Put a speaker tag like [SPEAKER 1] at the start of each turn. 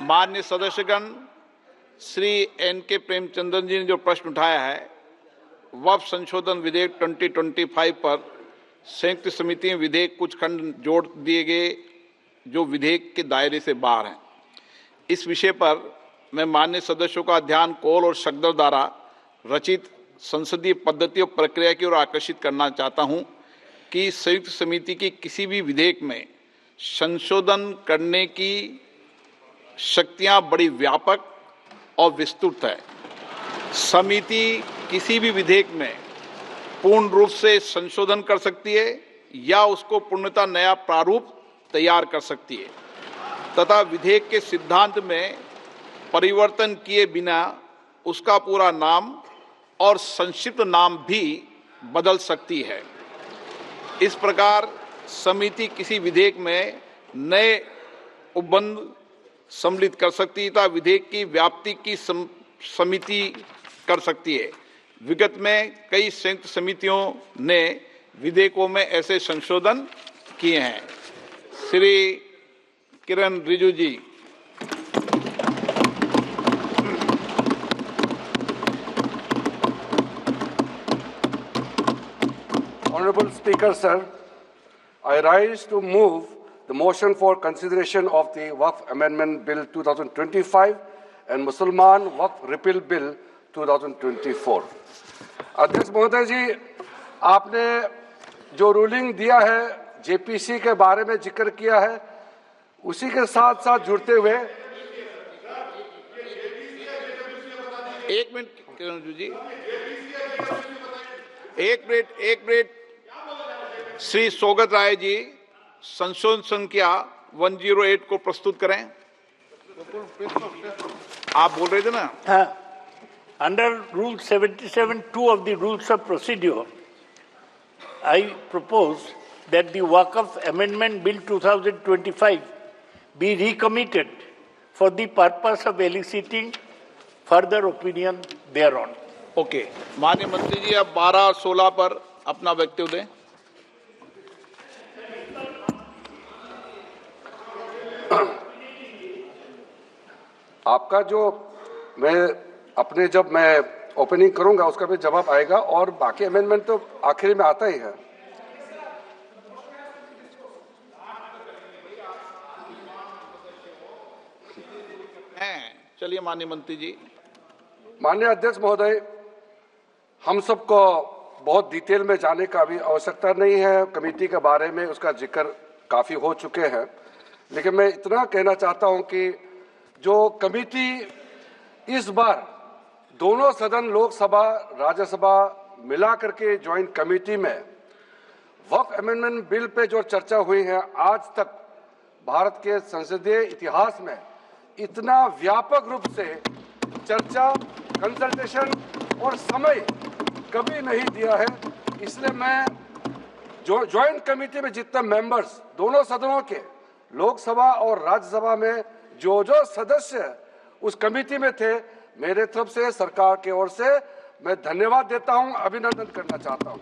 [SPEAKER 1] माननीय सदस्यगण, श्री एन.के. प्रेमचंद्रन जी ने जो प्रश्न उठाया है, वक्फ संशोधन विधेयक 2025 पर संयुक्त समिति में विधेयक कुछ खंड जोड़ दिए गए जो विधेयक के दायरे से बाहर हैं। इस विषय पर मैं माननीय सदस्यों का ध्यान कौल और शब्दों द्वारा रचित संसदीय पद्धति और प्रक्रिया की ओर आकर्षित करना चाहता हूं कि संयुक्त समिति की किसी भी विधेयक में संशोधन करने की शक्तियां बड़ी व्यापक और विस्तृत है। समिति किसी भी विधेयक में पूर्ण रूप से संशोधन कर सकती है या उसको पूर्णतः नया प्रारूप तैयार कर सकती है तथा विधेयक के सिद्धांत में परिवर्तन किए बिना उसका पूरा नाम और संक्षिप्त नाम भी बदल सकती है। इस प्रकार समिति किसी विधेयक में नए उपबंध सम्मिलित कर सकती है तथा विधेयक की व्याप्ति की समिति कर सकती है। विगत में कई संयुक्त समितियों ने विधेयकों में ऐसे संशोधन किए हैं। श्री किरण रिजिजू जी।
[SPEAKER 2] Honorable Speaker, sir, I rise to move the motion for consideration of the Waqf Amendment Bill 2025 and Mussalman Waqf Repeal Bill 2024. अध्यक्ष महोदय जी, आपने जो रूलिंग दिया है जेपीसी के बारे में जिक्र किया है, उसी के साथ साथ जुड़ते हुए
[SPEAKER 1] एक मिनट किरण जी, एक मिनट श्री सौगत राय जी संशोधन संख्या 108 को प्रस्तुत करें। आप बोल रहे थे ना?
[SPEAKER 3] हाँ। Under Rule 77(2) of the Rules of Procedure, I propose that the Waqf Amendment Bill 2025 be recommitted for the purpose of eliciting further opinion thereon.
[SPEAKER 1] Okay, माननीय मंत्री जी अब 12 और 16 पर अपना वक्तव्य दें।
[SPEAKER 2] आपका जो जब मैं ओपनिंग करूंगा उसका भी जवाब आएगा और बाकी अमेंडमेंट तो आखिरी में आता ही है।
[SPEAKER 1] चलिए माननीय मंत्री जी।
[SPEAKER 2] माननीय अध्यक्ष महोदय, हम सबको बहुत डिटेल में जाने का भी आवश्यकता नहीं है। कमेटी के बारे में उसका जिक्र काफी हो चुके हैं, लेकिन मैं इतना कहना चाहता हूं कि जो कमेटी इस बार दोनों सदन लोकसभा राज्यसभा मिला करके ज्वाइंट कमेटी में वक्फ अमेंडमेंट बिल पे जो चर्चा हुई है, आज तक भारत के संसदीय इतिहास में इतना व्यापक रूप से चर्चा, कंसल्टेशन और समय कभी नहीं दिया है। इसलिए मैं जो ज्वाइंट कमेटी में जितने मेंबर्स दोनों सदनों के लोकसभा और राज्यसभा में जो सदस्य उस कमेटी में थे, मेरे तरफ से सरकार की ओर से मैं धन्यवाद देता हूं, अभिनंदन करना चाहता हूं।